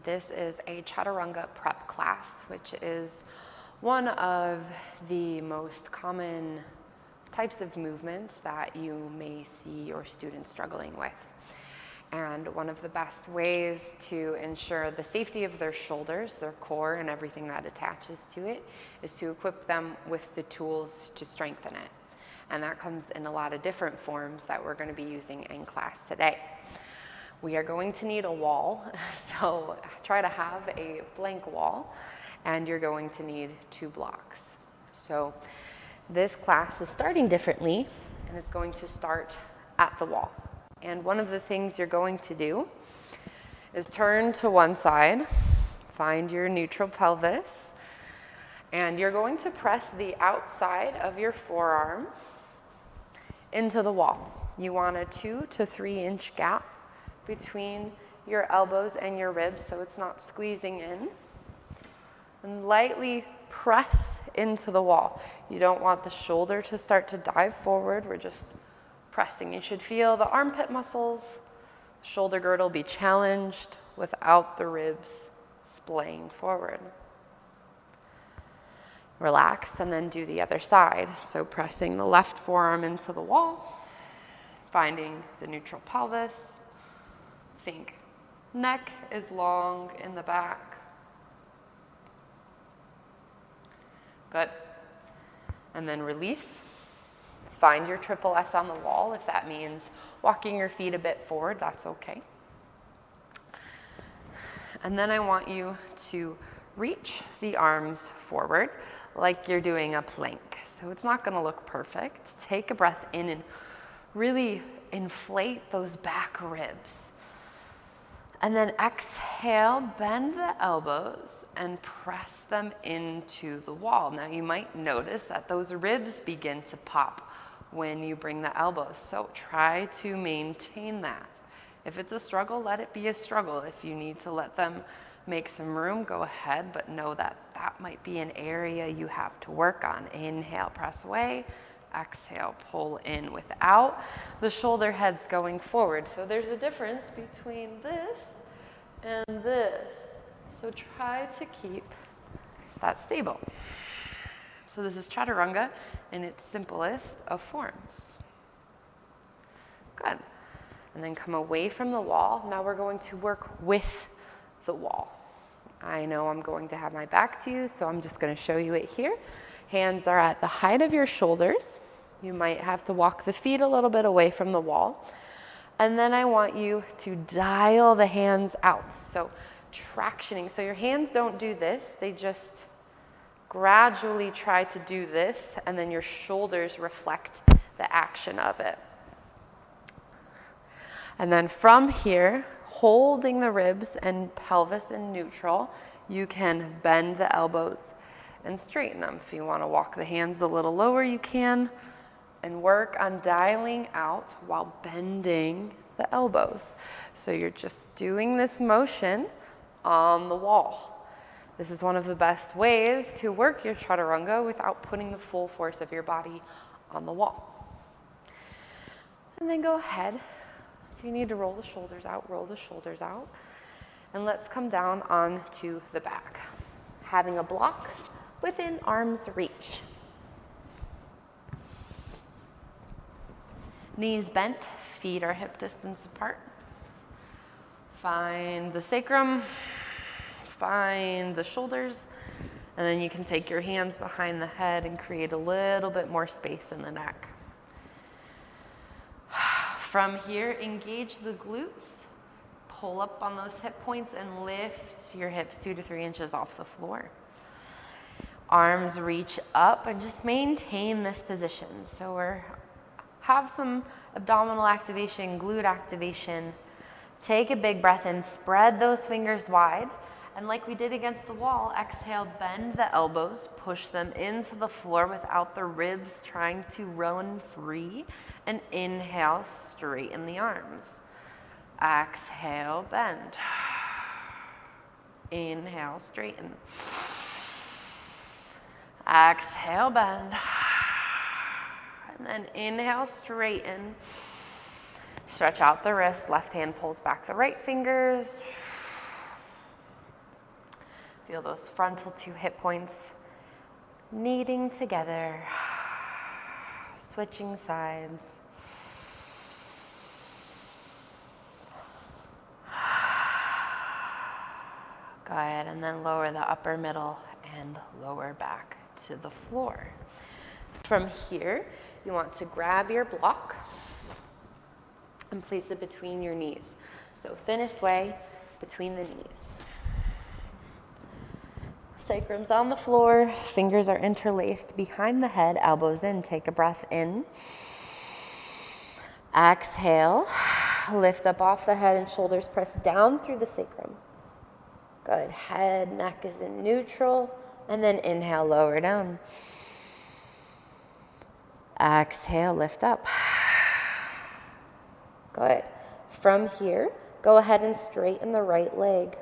This is a chaturanga prep class, which is one of the most common types of movements that you may see your students struggling with. And one of the best ways to ensure the safety of their shoulders, their core, and everything that attaches to it is to equip them with the tools to strengthen it. And that comes in a lot of different forms that we're going to be using in class today. We are going to need a wall, so try to have a blank wall, and you're going to need 2 blocks. So this class is starting differently, and it's going to start at the wall. And one of the things you're going to do is turn to one side, find your neutral pelvis, and you're going to press the outside of your forearm into the wall. You want a 2 to 3 inch gap between your elbows and your ribs so it's not squeezing in. And lightly press into the wall. You don't want the shoulder to start to dive forward. We're just pressing. You should feel the armpit muscles, shoulder girdle be challenged without the ribs splaying forward. Relax and then do the other side. So pressing the left forearm into the wall, finding the neutral pelvis. Think neck is long in the back. Good. And then release. Find your triple S on the wall. If that means walking your feet a bit forward, that's okay. And then I want you to reach the arms forward like you're doing a plank. So it's not going to look perfect. Take a breath in and really inflate those back ribs. And then exhale, bend the elbows and press them into the wall. Now you might notice that those ribs begin to pop when you bring the elbows. So try to maintain that. If it's a struggle, let it be a struggle. If you need to let them make some room, go ahead, but know that that might be an area you have to work on. Inhale, press away. Exhale, pull in without the shoulder heads going forward. So there's a difference between this and this. So try to keep that stable. So this is chaturanga in its simplest of forms. Good. And then come away from the wall. Now we're going to work with the wall. I know I'm going to have my back to you, so I'm just going to show you it here. Hands are at the height of your shoulders. You might have to walk the feet a little bit away from the wall. And then I want you to dial the hands out. So tractioning. So your hands don't do this. They just gradually try to do this, and then your shoulders reflect the action of it. And then from here, holding the ribs and pelvis in neutral, you can bend the elbows and straighten them. If you want to walk the hands a little lower, you can, and work on dialing out while bending the elbows. So you're just doing this motion on the wall. This is one of the best ways to work your chaturanga without putting the full force of your body on the wall. And then go ahead. If you need to roll the shoulders out, roll the shoulders out. And let's come down onto the back, having a block within arm's reach. Knees bent, feet are hip distance apart. Find the sacrum. Find the shoulders, and then you can take your hands behind the head and create a little bit more space in the neck. From here, engage the glutes, pull up on those hip points and lift your hips 2 to 3 inches off the floor. Arms reach up and just maintain this position. So have some abdominal activation, glute activation. Take a big breath in, spread those fingers wide. And like we did against the wall, exhale, bend the elbows, push them into the floor without the ribs trying to run free. And inhale, straighten the arms. Exhale, bend. Inhale, straighten. Exhale, bend. And then inhale, straighten. Stretch out the wrist, left hand pulls back the right fingers. Feel those frontal 2 hip points kneading together, switching sides. Go ahead and then lower the upper middle and lower back to the floor. From here, you want to grab your block and place it between your knees. So thinnest way, between the knees. Sacrum's on the floor, fingers are interlaced behind the head, elbows in. Take a breath in. Exhale, lift up off the head and shoulders, press down through the sacrum. Good, head, neck is in neutral, and then inhale, lower down. Exhale, lift up. Good. From here, go ahead and straighten the right leg.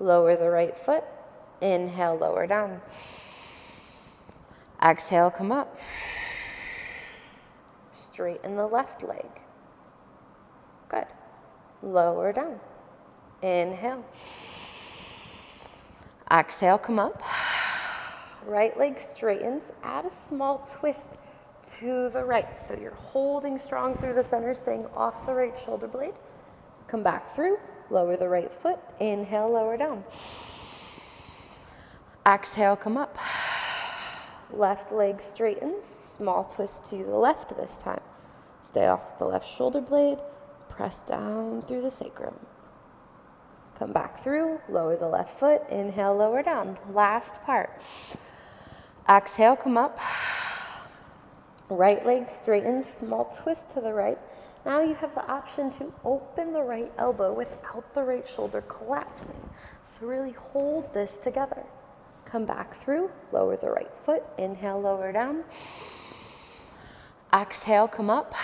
Lower the right foot. Inhale, lower down. Exhale, come up. Straighten the left leg. Good. Lower down. Inhale. Exhale, come up. Right leg straightens. Add a small twist to the right. So you're holding strong through the center, staying off the right shoulder blade. Come back through. Lower the right foot. Inhale, lower down. Exhale, come up. Left leg straightens. Small twist to the left this time. Stay off the left shoulder blade. Press down through the sacrum. Come back through. Lower the left foot. Inhale, lower down. Last part. Exhale, come up. Right leg straightens. Small twist to the right. Now you have the option to open the right elbow without the right shoulder collapsing. So really hold this together. Come back through, lower the right foot, inhale, lower down. Exhale, come up.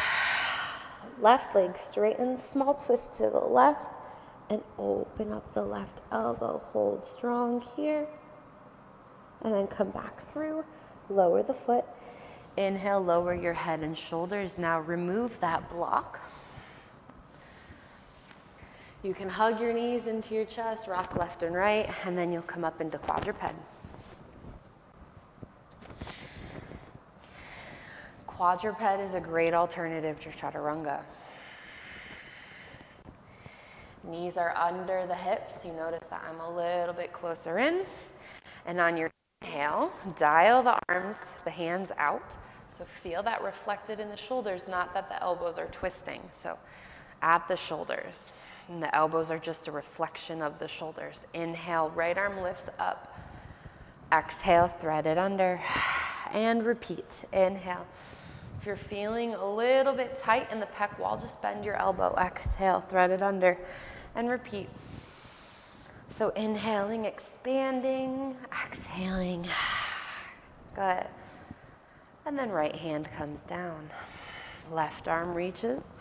Left leg straightens, small twist to the left, and open up the left elbow. Hold strong here, and then come back through, lower the foot. Inhale, lower your head and shoulders. Now remove that block. You can hug your knees into your chest, rock left and right, and then you'll come up into quadruped. Quadruped is a great alternative to chaturanga. Knees are under the hips. You notice that I'm a little bit closer in. And on your inhale, dial the arms, the hands out. So feel that reflected in the shoulders, not that the elbows are twisting. So at the shoulders. And the elbows are just a reflection of the shoulders. Inhale, right arm lifts up. Exhale, thread it under. And repeat. Inhale. If you're feeling a little bit tight in the pec wall, just bend your elbow. Exhale, thread it under. And repeat. So inhaling, expanding, exhaling. Good. And then right hand comes down. Left arm reaches.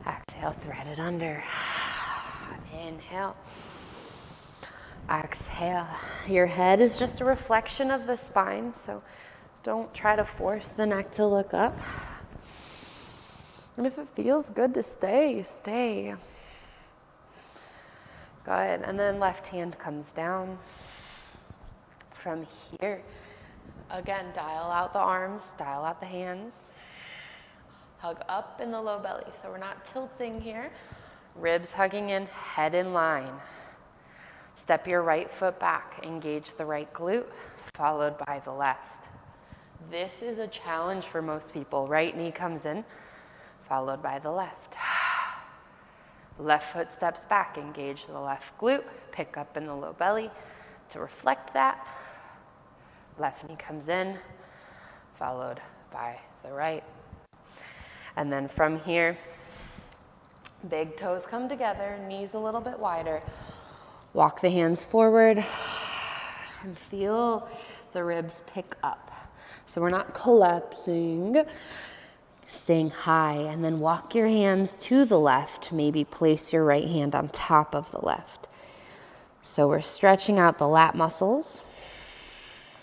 Exhale, thread it under. Inhale. Exhale. Your head is just a reflection of the spine, so don't try to force the neck to look up. And if it feels good to stay, stay. Good. And then left hand comes down. From here, again, dial out the arms, dial out the hands. Hug up in the low belly. So we're not tilting here. Ribs hugging in, head in line. Step your right foot back. Engage the right glute, followed by the left. This is a challenge for most people. Right knee comes in, followed by the left. Left foot steps back. Engage the left glute. Pick up in the low belly to reflect that. Left knee comes in, followed by the right. And then from here, big toes come together, knees a little bit wider. Walk the hands forward and feel the ribs pick up. So we're not collapsing, staying high. And then walk your hands to the left. Maybe place your right hand on top of the left. So we're stretching out the lat muscles.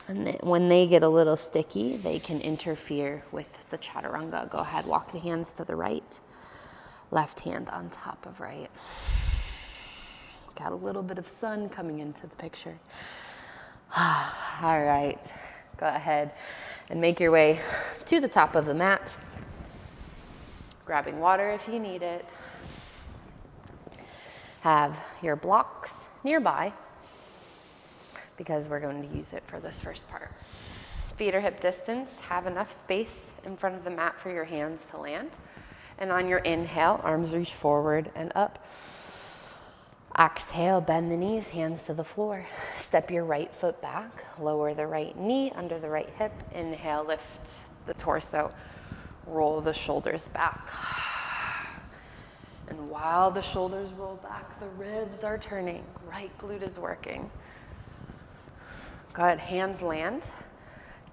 And when they get a little sticky, they can interfere with the chaturanga. Go ahead, walk the hands to the right. Left hand on top of right. Got a little bit of sun coming into the picture. All right, go ahead and make your way to the top of the mat. Grabbing water if you need it. Have your blocks nearby because we're going to use it for this first part. Feet are hip distance. Have enough space in front of the mat for your hands to land. And on your inhale, arms reach forward and up. Exhale, bend the knees, hands to the floor. Step your right foot back. Lower the right knee under the right hip. Inhale, lift the torso. Roll the shoulders back. And while the shoulders roll back, the ribs are turning. Right glute is working. Good, hands land.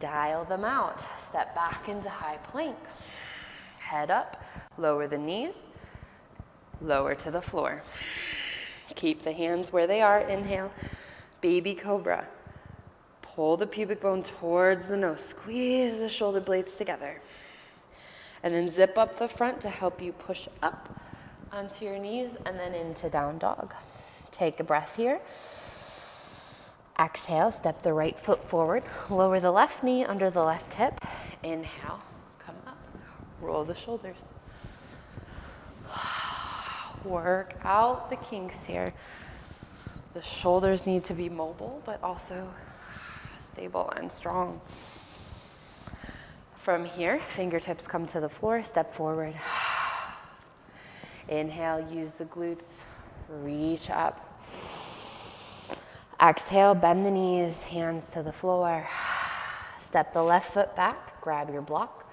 Dial them out. Step back into high plank. Head up, lower the knees, lower to the floor. Keep the hands where they are. Inhale, baby cobra. Pull the pubic bone towards the nose. Squeeze the shoulder blades together. And then zip up the front to help you push up onto your knees and then into down dog. Take a breath here. Exhale, step the right foot forward. Lower the left knee under the left hip. Inhale, come up. Roll the shoulders. Work out the kinks here. The shoulders need to be mobile, but also stable and strong. From here, fingertips come to the floor, step forward. Inhale, use the glutes, reach up. Exhale, bend the knees, hands to the floor. Step the left foot back, grab your block.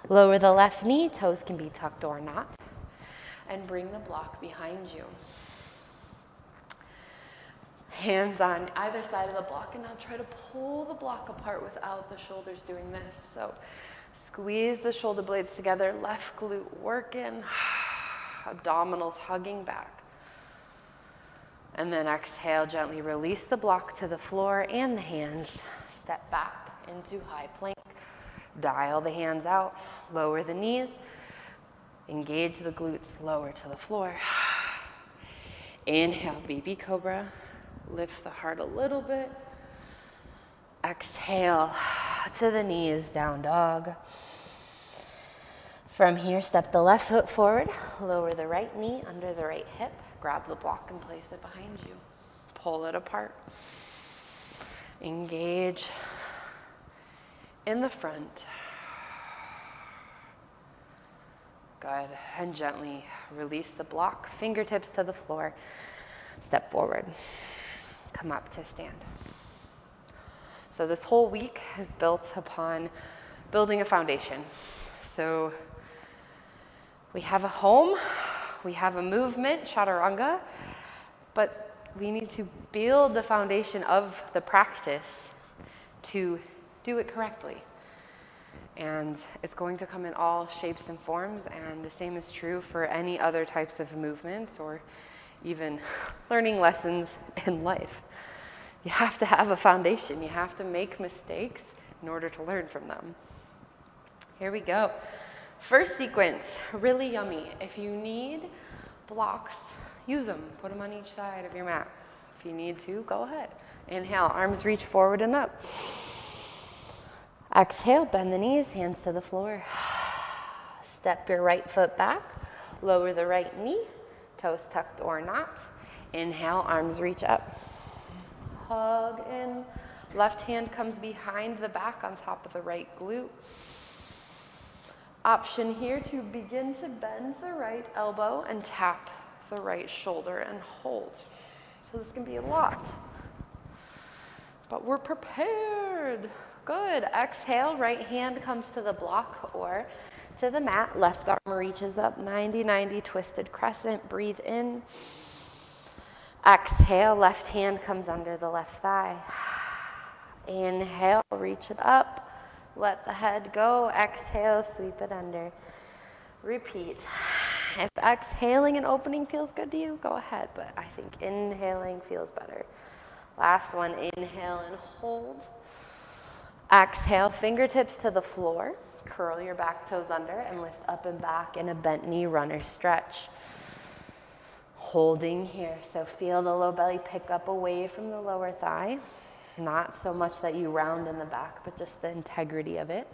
Lower the left knee, toes can be tucked or not. And bring the block behind you. Hands on either side of the block, and now try to pull the block apart without the shoulders doing this. So squeeze the shoulder blades together, left glute working, abdominals hugging back. And then exhale, gently release the block to the floor and the hands. Step back into high plank. Dial the hands out, lower the knees. Engage the glutes, lower to the floor. Inhale, baby cobra. Lift the heart a little bit. Exhale to the knees, down dog. From here, step the left foot forward. Lower the right knee under the right hip. Grab the block and place it behind you. Pull it apart. Engage in the front. Good. And gently release the block. Fingertips to the floor. Step forward. Come up to stand. So this whole week is built upon building a foundation. So we have a home. We have a movement, chaturanga, but we need to build the foundation of the practice to do it correctly. And it's going to come in all shapes and forms, and the same is true for any other types of movements or even learning lessons in life. You have to have a foundation. You have to make mistakes in order to learn from them. Here we go. First sequence, really yummy. If you need blocks, use them. Put them on each side of your mat. If you need to, go ahead. Inhale, arms reach forward and up. Exhale, bend the knees, hands to the floor. Step your right foot back. Lower the right knee, toes tucked or not. Inhale, arms reach up. Hug in. Left hand comes behind the back on top of the right glute. Option here to begin to bend the right elbow and tap the right shoulder and hold. So this can be a lot, but we're prepared. Good. Exhale, right hand comes to the block or to the mat. Left arm reaches up, 90-90 twisted crescent. Breathe in. Exhale, left hand comes under the left thigh. Inhale, reach it up. Let the head go. Exhale, sweep it under. Repeat. If exhaling and opening feels good to you, go ahead, but I think inhaling feels better. Last one, inhale and hold. Exhale, fingertips to the floor. Curl your back toes under and lift up and back in a bent knee runner stretch. Holding here, so feel the low belly pick up away from the lower thigh. Not so much that you round in the back, but just the integrity of it.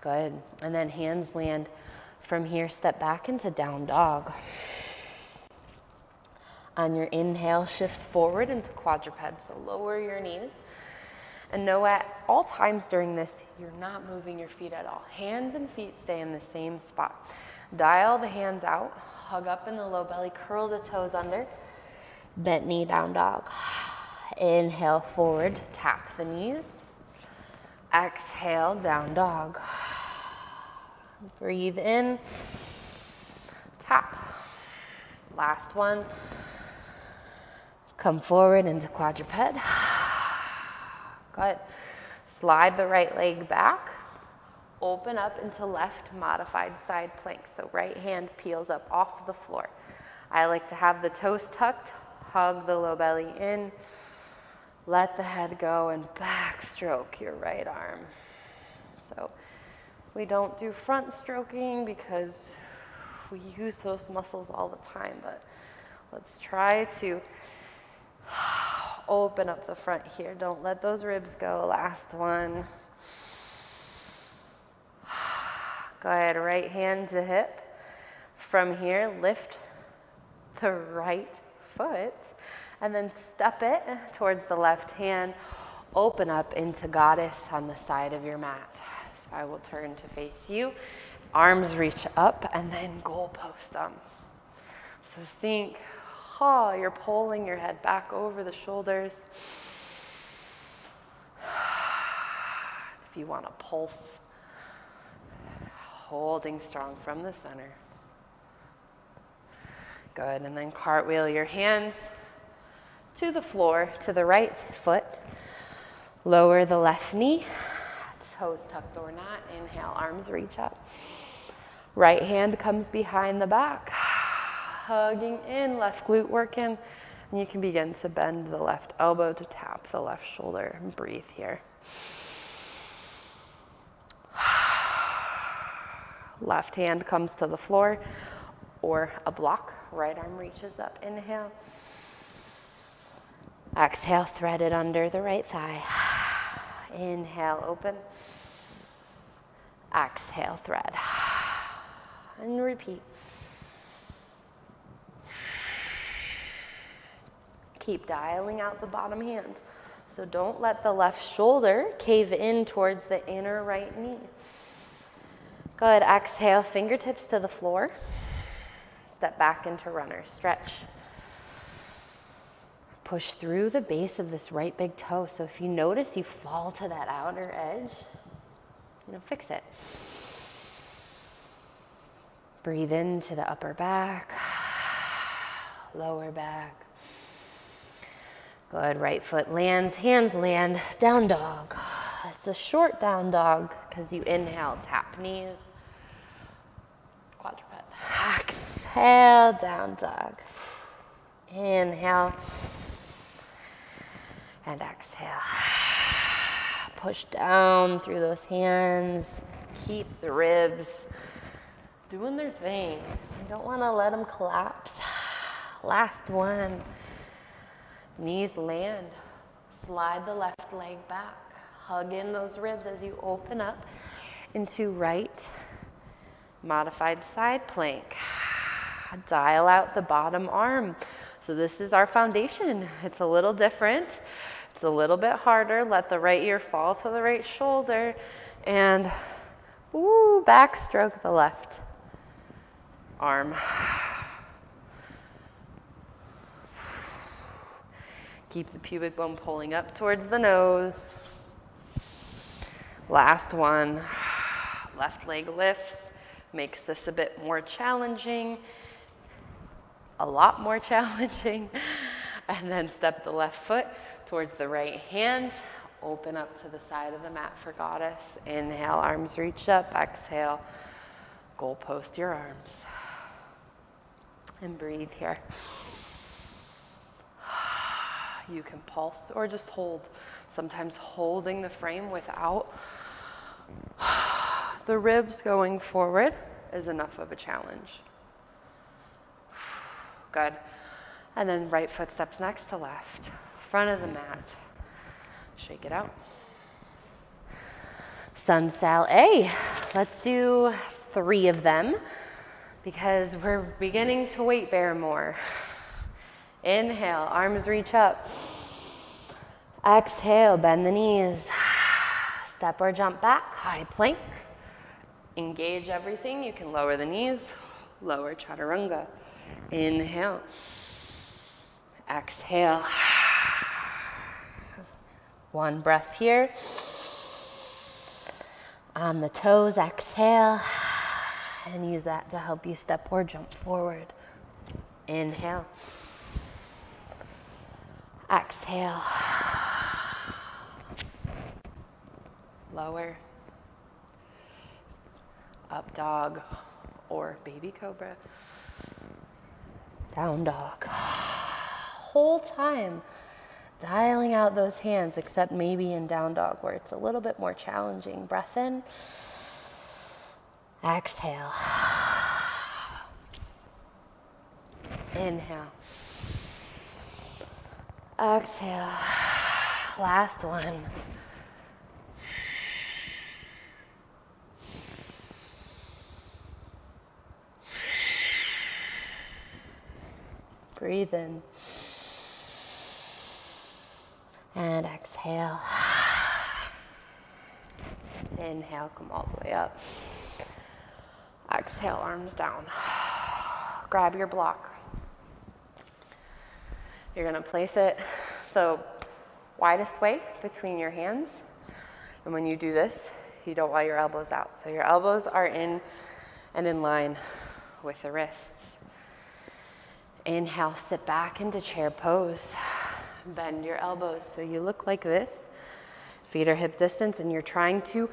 Good. And then hands land from here, step back into down dog. On your inhale, shift forward into quadruped, so lower your knees. And know at all times during this, you're not moving your feet at all. Hands and feet stay in the same spot. Dial the hands out, hug up in the low belly, curl the toes under, bent knee down dog. Inhale forward, tap the knees. Exhale, down dog. Breathe in, tap. Last one. Come forward into quadruped. Good. Slide the right leg back. Open up into left modified side plank. So right hand peels up off the floor. I like to have the toes tucked, hug the low belly in, let the head go, and backstroke your right arm. So we don't do front stroking because we use those muscles all the time, but let's try to open up the front here. Don't let those ribs go. Last one. Go ahead, right hand to hip. From here, lift the right foot and then step it towards the left hand. Open up into goddess on the side of your mat. So I will turn to face you. Arms reach up and then goalpost them. So think, you're pulling your head back over the shoulders. If you want to pulse, holding strong from the center. Good, and then cartwheel your hands to the floor, to the right foot. Lower the left knee, toes tucked or not. Inhale, arms reach up. Right hand comes behind the back. Hugging in, left glute working. And you can begin to bend the left elbow to tap the left shoulder and breathe here. Left hand comes to the floor or a block. Right arm reaches up. Inhale. Exhale, thread it under the right thigh. Inhale, open. Exhale, thread. And repeat. Keep dialing out the bottom hand. So don't let the left shoulder cave in towards the inner right knee. Good, exhale, fingertips to the floor. Step back into runner, stretch. Push through the base of this right big toe. So if you notice you fall to that outer edge, fix it. Breathe into the upper back, lower back. Good, right foot lands, hands land, down dog. It's a short down dog because you inhale, tap knees, quadruped. Exhale, down dog. Inhale and exhale. Push down through those hands. Keep the ribs doing their thing. You don't want to let them collapse. Last one. Knees land. Slide the left leg back. Hug in those ribs as you open up into right modified side plank. Dial out the bottom arm. So this is our foundation. It's a little different. It's a little bit harder. Let the right ear fall to the right shoulder and backstroke the left arm. Keep the pubic bone pulling up towards the nose. Last one. Left leg lifts. Makes this a bit more challenging. A lot more challenging. And then step the left foot towards the right hand. Open up to the side of the mat for goddess. Inhale, arms reach up. Exhale, goalpost your arms. And breathe here. You can pulse or just hold. Sometimes holding the frame without the ribs going forward is enough of a challenge. Good. And then right foot steps next to left. Front of the mat. Shake it out. Sun Sal A. Let's do 3 of them because we're beginning to weight bear more. Inhale, arms reach up. Exhale, bend the knees. Step or jump back, high plank. Engage everything. You can lower the knees, lower chaturanga. Inhale. Exhale. 1 breath here. On the toes, exhale. And use that to help you step or jump forward. Inhale. Exhale. Lower. Up dog or baby cobra. Down dog. Whole time dialing out those hands, except maybe in down dog where it's a little bit more challenging. Breath in. Exhale. Inhale. Exhale. Last one. Breathe in. And exhale. Inhale, come all the way up. Exhale, arms down. Grab your block. You're gonna place it the widest way between your hands. And when you do this, you don't want your elbows out. So your elbows are in and in line with the wrists. Inhale, sit back into chair pose. Bend your elbows so you look like this. Feet are hip distance and you're trying to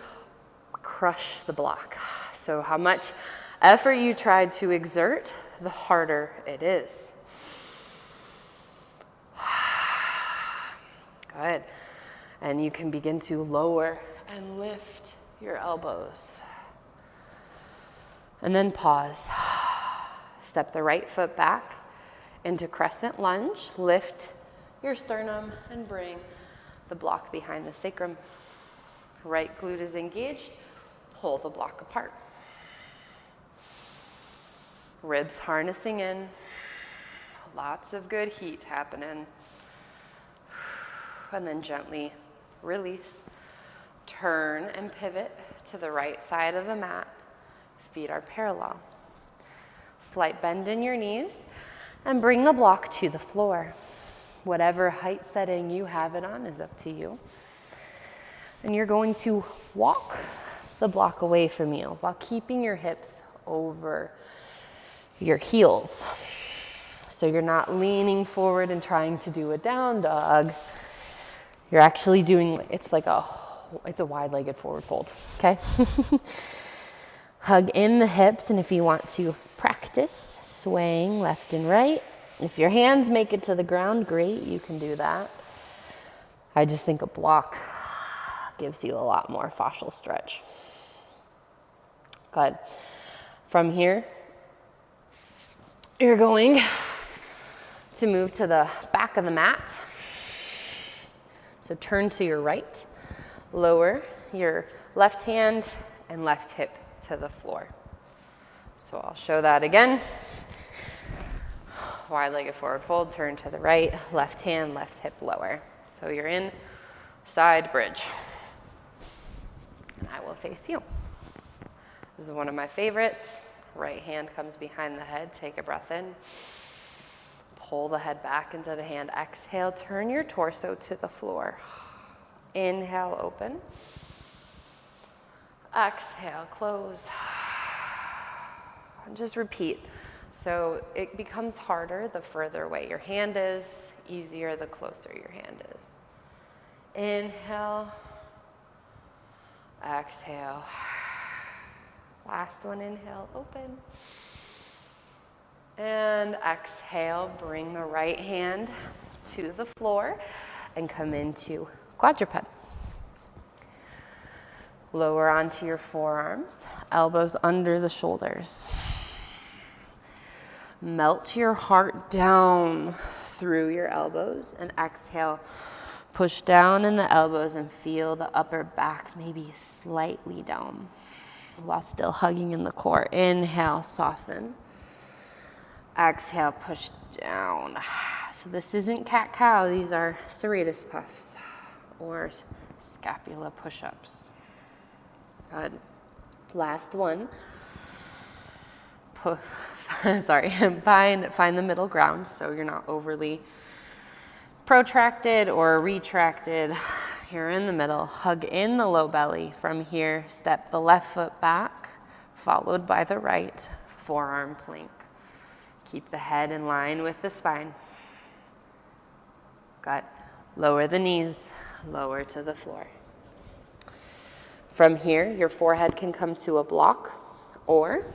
crush the block. So how much effort you try to exert, the harder it is. Good. And you can begin to lower and lift your elbows. And then pause. Step the right foot back into Crescent Lunge. Lift your sternum and bring the block behind the sacrum. Right glute is engaged. Pull the block apart. Ribs harnessing in. Lots of good heat happening. And then gently release. Turn and pivot to the right side of the mat. Feet are parallel. Slight bend in your knees and bring the block to the floor. Whatever height setting you have it on is up to you. And you're going to walk the block away from you while keeping your hips over your heels. So you're not leaning forward and trying to do a down dog. You're actually doing, it's a wide-legged forward fold, okay? Hug in the hips, and if you want to practice swaying left and right, if your hands make it to the ground, great, you can do that. I just think a block gives you a lot more fascial stretch. Good. From here, you're going to move to the back of the mat. So turn to your right, lower your left hand and left hip to the floor. So I'll show that again. Wide-legged forward fold, turn to the right, left hand, left hip lower. So you're in side bridge. And I will face you. This is one of my favorites. Right hand comes behind the head, take a breath in. Pull the head back into the hand. Exhale, turn your torso to the floor. Inhale, open. Exhale, close. And just repeat. So it becomes harder the further away your hand is, easier the closer your hand is. Inhale. Exhale. Last one, inhale, open. And exhale, bring the right hand to the floor and come into quadruped. Lower onto your forearms, elbows under the shoulders. Melt your heart down through your elbows, and exhale. Push down in the elbows and feel the upper back maybe slightly down while still hugging in the core. Inhale, soften. Exhale, push down. So this isn't cat-cow. These are serratus puffs or scapula push-ups. Good. Last one. Find the middle ground so you're not overly protracted or retracted. You're in the middle. Hug in the low belly. From here, step the left foot back, followed by the right. Forearm plank. Keep the head in line with the spine. Good. Lower the knees, lower to the floor. From here, your forehead can come to a block, or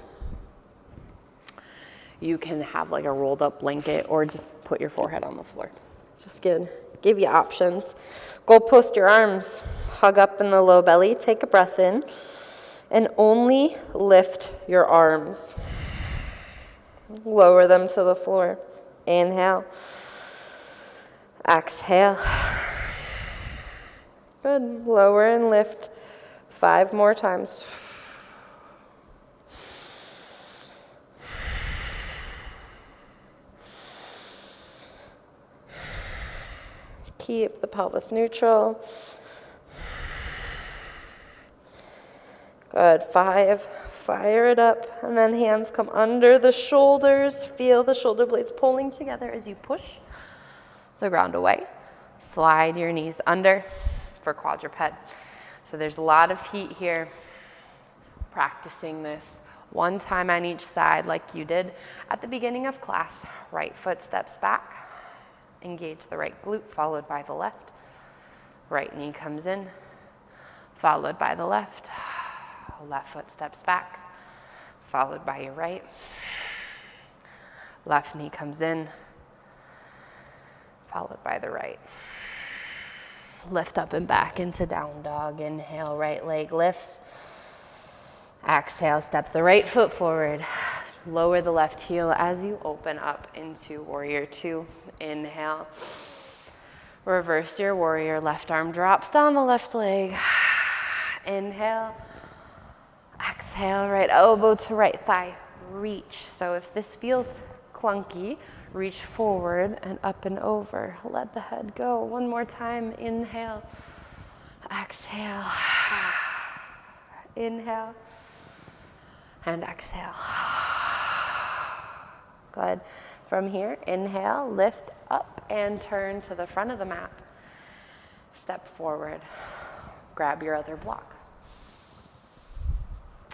you can have like a rolled up blanket, or just put your forehead on the floor. Just give you options. Go post your arms, hug up in the low belly, take a breath in, and only lift your arms. Lower them to the floor. Inhale. Exhale. Good. Lower and lift 5 more times. Keep the pelvis neutral. Good. 5. Fire it up. And then hands come under the shoulders. Feel the shoulder blades pulling together as you push the ground away. Slide your knees under for quadruped. So there's a lot of heat here. Practicing this one time on each side like you did at the beginning of class. Right foot steps back. Engage the right glute, followed by the left. Right knee comes in, followed by the left. Left foot steps back, followed by your right. Left knee comes in, followed by the right. Lift up and back into down dog. Inhale, right leg lifts. Exhale, step the right foot forward. Lower the left heel as you open up into warrior 2. Inhale. Reverse your warrior. Left arm drops down the left leg. Inhale. Exhale, right elbow to right thigh. Reach. So if this feels clunky, reach forward and up and over. Let the head go. One more time. Inhale. Exhale. Inhale. And exhale. Good. From here, inhale, lift up and turn to the front of the mat. Step forward. Grab your other block.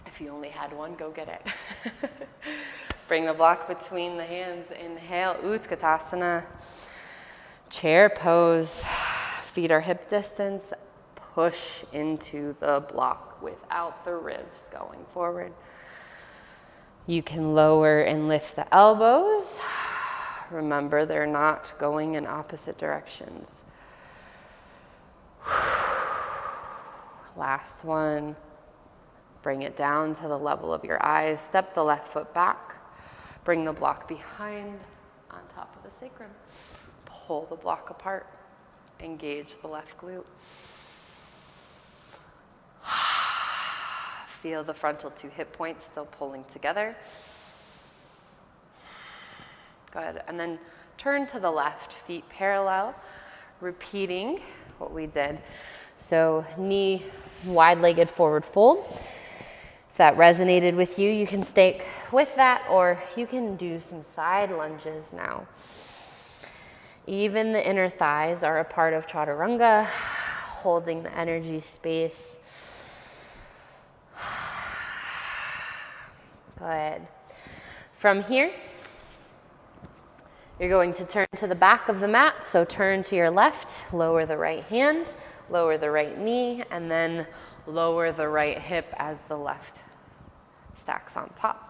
If you only had one, go get it. Bring the block between the hands. Inhale, Utkatasana. Chair pose. Feet are hip distance. Push into the block without the ribs going forward. You can lower and lift the elbows. Remember, they're not going in opposite directions. Last one. Bring it down to the level of your eyes. Step the left foot back. Bring the block behind on top of the sacrum. Pull the block apart. Engage the left glute. Feel the frontal 2 hip points still pulling together. Good. And then turn to the left, feet parallel, repeating what we did. So knee wide-legged forward fold. If that resonated with you, you can stay with that, or you can do some side lunges now. Even the inner thighs are a part of chaturanga, holding the energy space. Good. From here, you're going to turn to the back of the mat. So turn to your left, lower the right hand, lower the right knee, and then lower the right hip as the left stacks on top.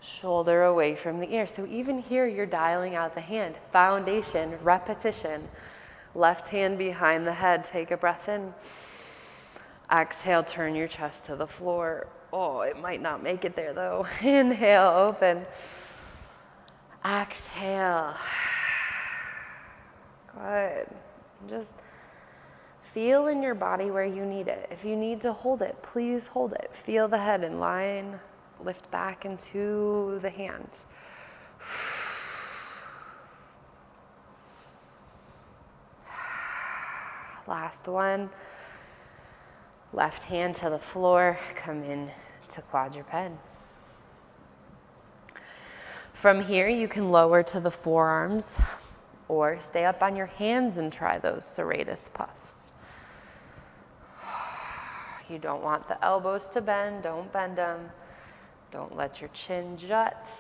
Shoulder away from the ear. So even here, you're dialing out the hand. Foundation, repetition. Left hand behind the head. Take a breath in. Exhale, turn your chest to the floor. Oh, it might not make it there though. Inhale, open. Exhale. Good. Just feel in your body where you need it. If you need to hold it, please hold it. Feel the head in line. Lift back into the hand. Last one. Left hand to the floor. Come in to quadruped. From here, you can lower to the forearms or stay up on your hands and try those serratus puffs. You don't want the elbows to bend. Don't bend them. Don't let your chin jut.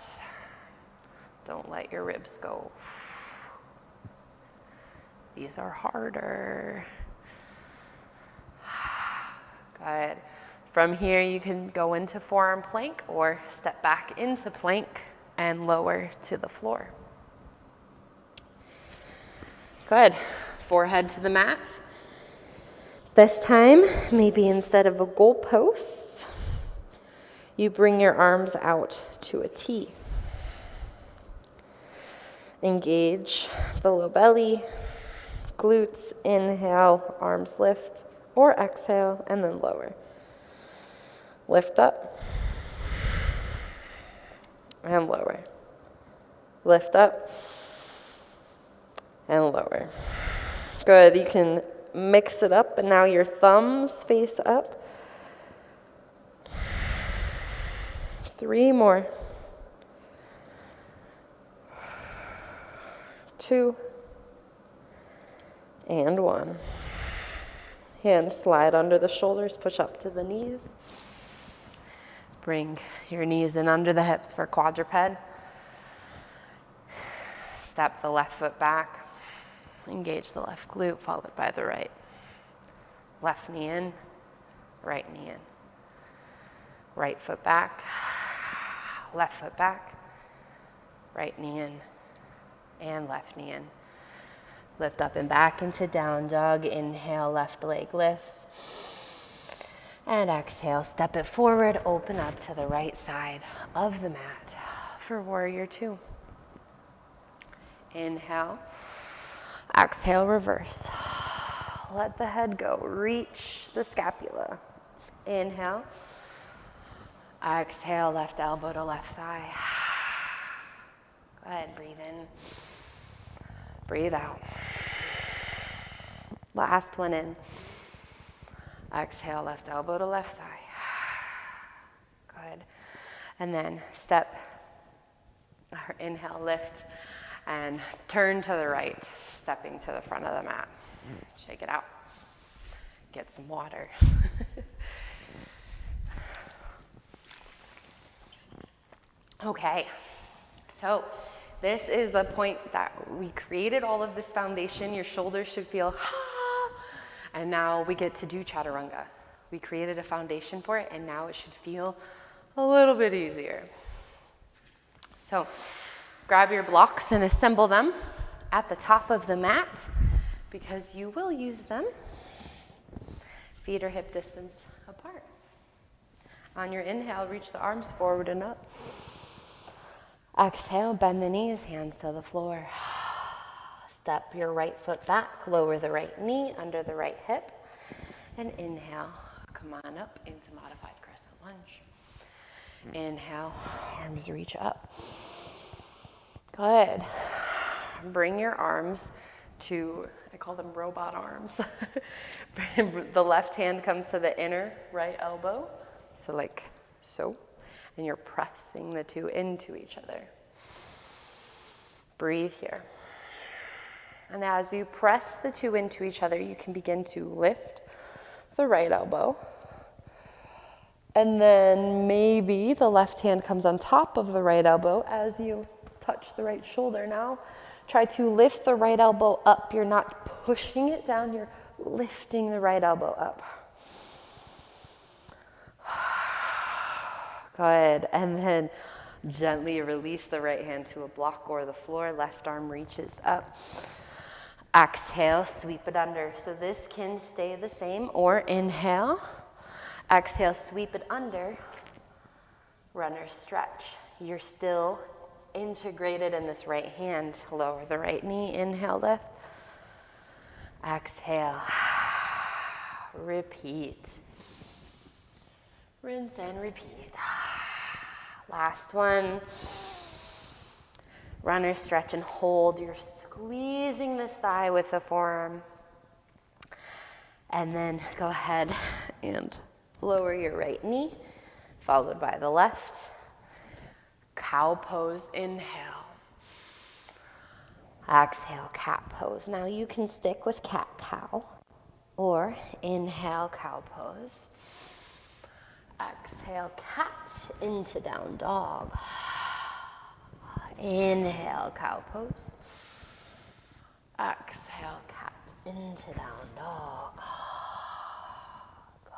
Don't let your ribs go. These are harder. Good. From here, you can go into forearm plank or step back into plank and lower to the floor. Good. Forehead to the mat. This time, maybe instead of a goalpost, you bring your arms out to a T. Engage the low belly, glutes, inhale, arms lift, or exhale, and then lower. Lift up, and lower. Lift up, and lower. Good, you can mix it up, and now your thumbs face up. 3 more. 2, and 1. Hands slide under the shoulders, push up to the knees. Bring your knees in under the hips for quadruped. Step the left foot back. Engage the left glute, followed by the right. Left knee in, right knee in. Right foot back, left foot back, right knee in, and left knee in. Lift up and back into down dog. Inhale, left leg lifts. And exhale, step it forward, open up to the right side of the mat for warrior 2. Inhale, exhale, reverse. Let the head go, reach the scapula. Inhale, exhale, left elbow to left thigh. Go ahead, breathe in, breathe out. Last one in. Exhale, left elbow to left thigh. Good. And then step, or inhale, lift, and turn to the right, stepping to the front of the mat. Shake it out. Get some water. Okay, so this is the point that we created all of this foundation. Your shoulders should feel, and now we get to do chaturanga. We created a foundation for it, and now it should feel a little bit easier. So grab your blocks and assemble them at the top of the mat, because you will use them. Feet are hip distance apart. On your inhale, reach the arms forward and up. Exhale, bend the knees, hands to the floor. Step your right foot back, lower the right knee under the right hip, and inhale, come on up into modified crescent lunge. Inhale, arms reach up. Good. Bring your arms to, I call them robot arms. The left hand comes to the inner right elbow, so like so, and you're pressing the two into each other. Breathe here. And as you press the two into each other, you can begin to lift the right elbow. And then maybe the left hand comes on top of the right elbow as you touch the right shoulder. Now, try to lift the right elbow up. You're not pushing it down, you're lifting the right elbow up. Good. And then gently release the right hand to a block or the floor. Left arm reaches up. Exhale, sweep it under. So this can stay the same, or inhale. Exhale, sweep it under. Runner stretch. You're still integrated in this right hand. Lower the right knee, inhale, lift. Exhale, repeat. Rinse and repeat. Last one. Runner stretch and hold. You're squeezing this thigh with the forearm. And then go ahead and lower your right knee, followed by the left. Cow pose, inhale. Exhale, cat pose. Now you can stick with cat-cow or inhale, cow pose. Exhale, cat into down dog. Inhale, cow pose. Exhale, cat into down dog.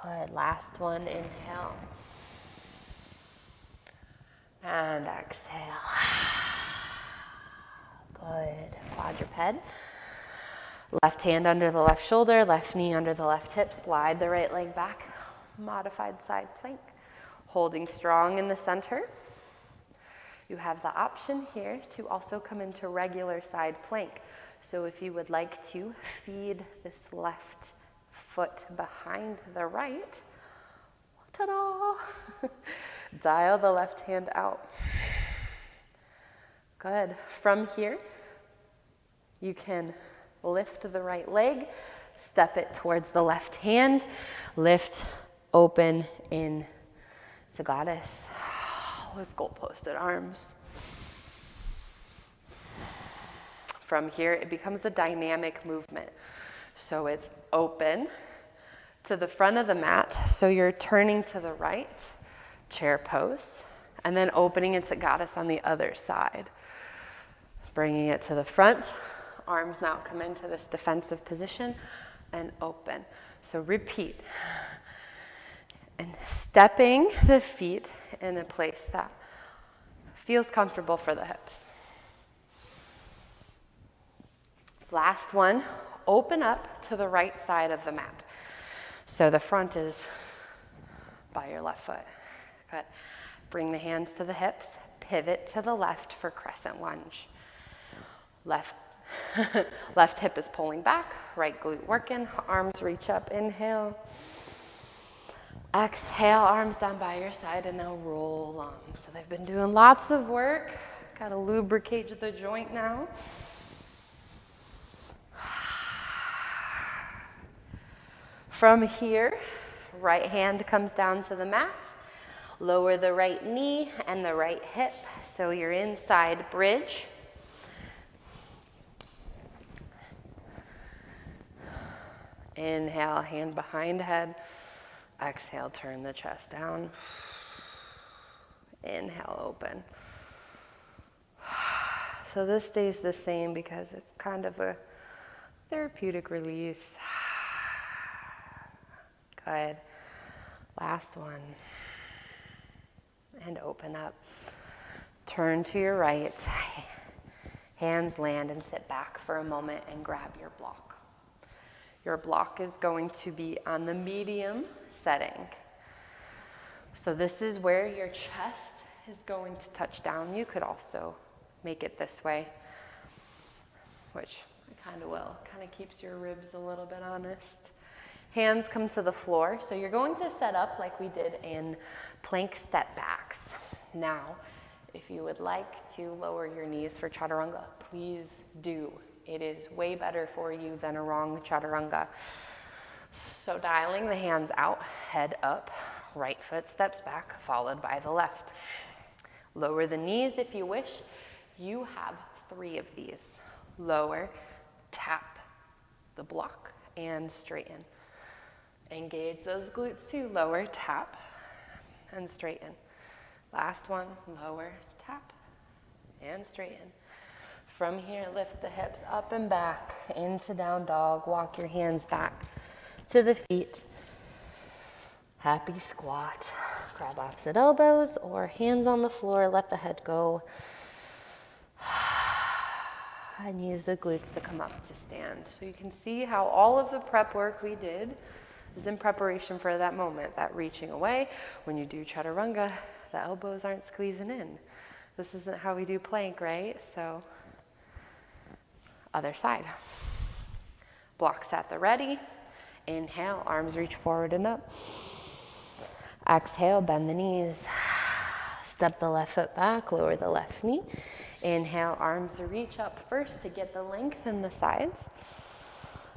Good. Last one, inhale. And exhale. Good. Quadruped. Left hand under the left shoulder, left knee under the left hip. Slide the right leg back. Modified side plank. Holding strong in the center. You have the option here to also come into regular side plank. So if you would like to feed this left foot behind the right, ta-da! Dial the left hand out. Good. From here, you can lift the right leg, step it towards the left hand, lift, open in to goddess with goal-posted arms. From here, it becomes a dynamic movement. So it's open to the front of the mat. So you're turning to the right, chair pose, and then opening into goddess on the other side. Bringing it to the front. Arms now come into this defensive position and open. So repeat. And stepping the feet in a place that feels comfortable for the hips. Last one, open up to the right side of the mat. So the front is by your left foot. Good. Bring the hands to the hips, pivot to the left for crescent lunge. Left hip is pulling back, right glute working, arms reach up, inhale. Exhale, arms down by your side, and now roll on. So they've been doing lots of work. Got to lubricate the joint now. From here, right hand comes down to the mat. Lower the right knee and the right hip. So you're inside bridge. Inhale, hand behind head. Exhale, turn the chest down. Inhale, open. So this stays the same because it's kind of a therapeutic release. Good. Last one. And open up. Turn to your right. Hands land and sit back for a moment and grab your block. Your block is going to be on the medium setting. So this is where your chest is going to touch down. You could also make it this way, which I kind of will. Kind of keeps your ribs a little bit honest. Hands come to the floor. So you're going to set up like we did in plank step backs. Now, if you would like to lower your knees for chaturanga, please do. It is way better for you than a wrong chaturanga. So dialing the hands out, head up, right foot steps back, followed by the left. Lower the knees if you wish. You have 3 of these. Lower, tap the block, and straighten. Engage those glutes too. Lower, tap, and straighten. Last one, lower, tap, and straighten. From here, lift the hips up and back into down dog. Walk your hands back to the feet. Happy squat. Grab opposite elbows or hands on the floor. Let the head go. And use the glutes to come up to stand. So you can see how all of the prep work we did is in preparation for that moment, that reaching away. When you do chaturanga, the elbows aren't squeezing in. This isn't how we do plank, right? So, other side. Blocks at the ready. Inhale, arms reach forward and up. Exhale, bend the knees. Step the left foot back, lower the left knee. Inhale, arms reach up first to get the length in the sides.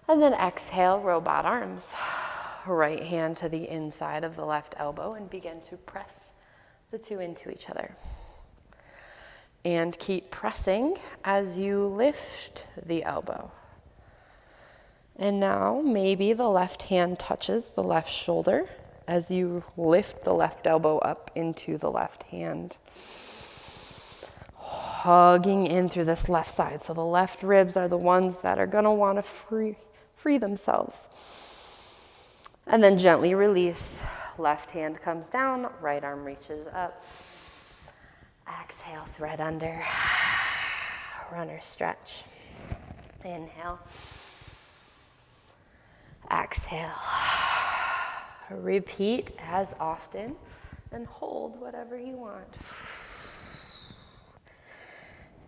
And then exhale, robot arms. Right hand to the inside of the left elbow and begin to press the two into each other. And keep pressing as you lift the elbow. And now maybe the left hand touches the left shoulder as you lift the left elbow up into the left hand. Hugging in through this left side. So the left ribs are the ones that are gonna wanna free themselves. And then gently release. Left hand comes down, right arm reaches up. Exhale, thread under. Runner stretch. Inhale. Exhale. Repeat as often and hold whatever you want.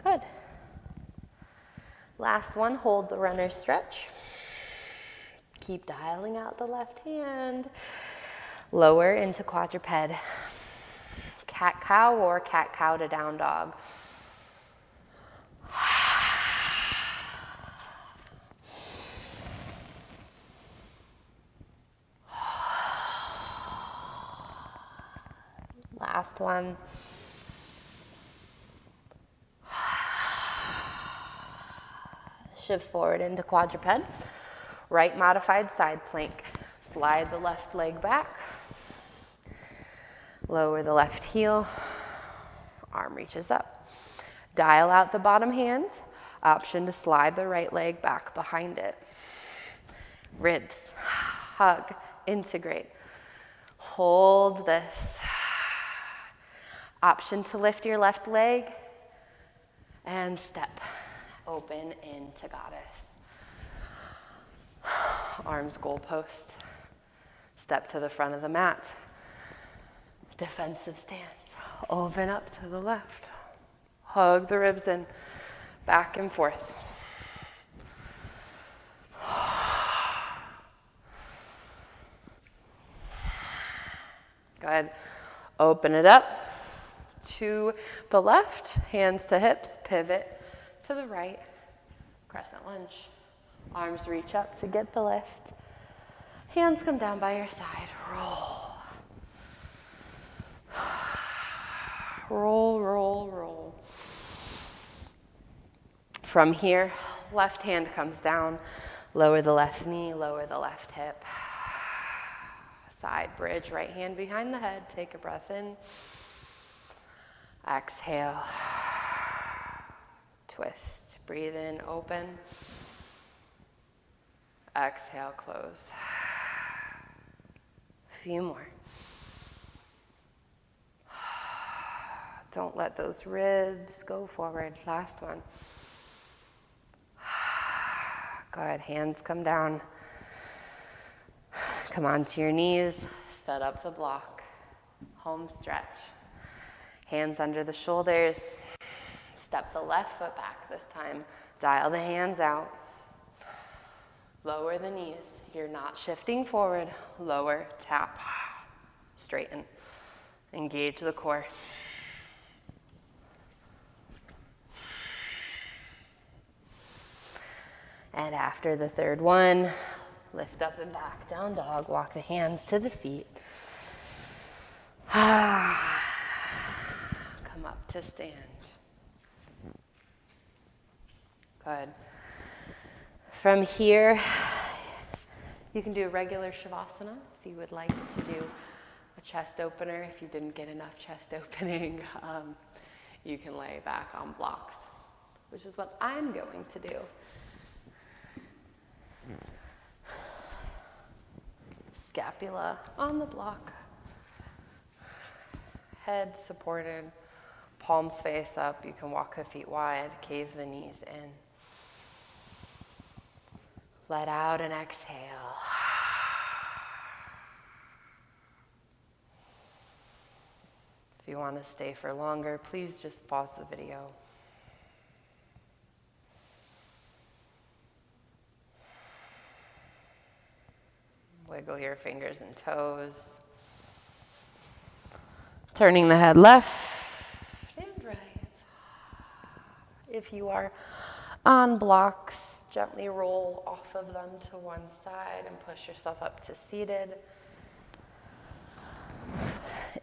Good. Last one, hold the runner stretch. Keep dialing out the left hand. Lower into quadruped. Cat-cow or cat-cow to down dog. Last one. Shift forward into quadruped. Right modified side plank. Slide the left leg back. Lower the left heel. Arm reaches up. Dial out the bottom hand. Option to slide the right leg back behind it. Ribs. Hug. Integrate. Hold this. Option to lift your left leg and step open into goddess. Arms goalpost. Step to the front of the mat. Defensive stance. Open up to the left. Hug the ribs in. Back and forth. Good. Open it up to the left, hands to hips, pivot to the right, crescent lunge. Arms reach up to get the lift. Hands come down by your side, roll. Roll, roll, roll. From here, left hand comes down, lower the left knee, lower the left hip. Side bridge, right hand behind the head, take a breath in. Exhale. Twist, breathe in, open. Exhale, close. A few more. Don't let those ribs go forward. Last one. Good, hands come down. Come onto your knees, set up the block. Home stretch. Hands under the shoulders. Step the left foot back this time. Dial the hands out. Lower the knees. You're not shifting forward. Lower, tap, straighten. Engage the core. And after the third one, lift up and back, down dog. Walk the hands to the feet. Come up to stand. Good. From here, you can do a regular Shavasana if you would like to do a chest opener. If you didn't get enough chest opening, you can lay back on blocks, which is what I'm going to do. Scapula on the block. Head supported, palms face up. You can walk the feet wide, cave the knees in. Let out and exhale. If you want to stay for longer, please just pause the video. Wiggle your fingers and toes. Turning the head left and right. If you are on blocks, gently roll off of them to one side and push yourself up to seated.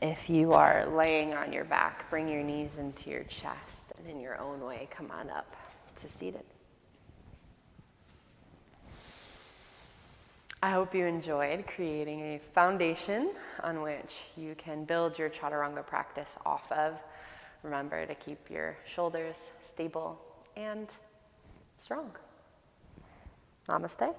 If you are laying on your back, bring your knees into your chest and in your own way, come on up to seated. I hope you enjoyed creating a foundation on which you can build your chaturanga practice off of. Remember to keep your shoulders stable and strong. Namaste.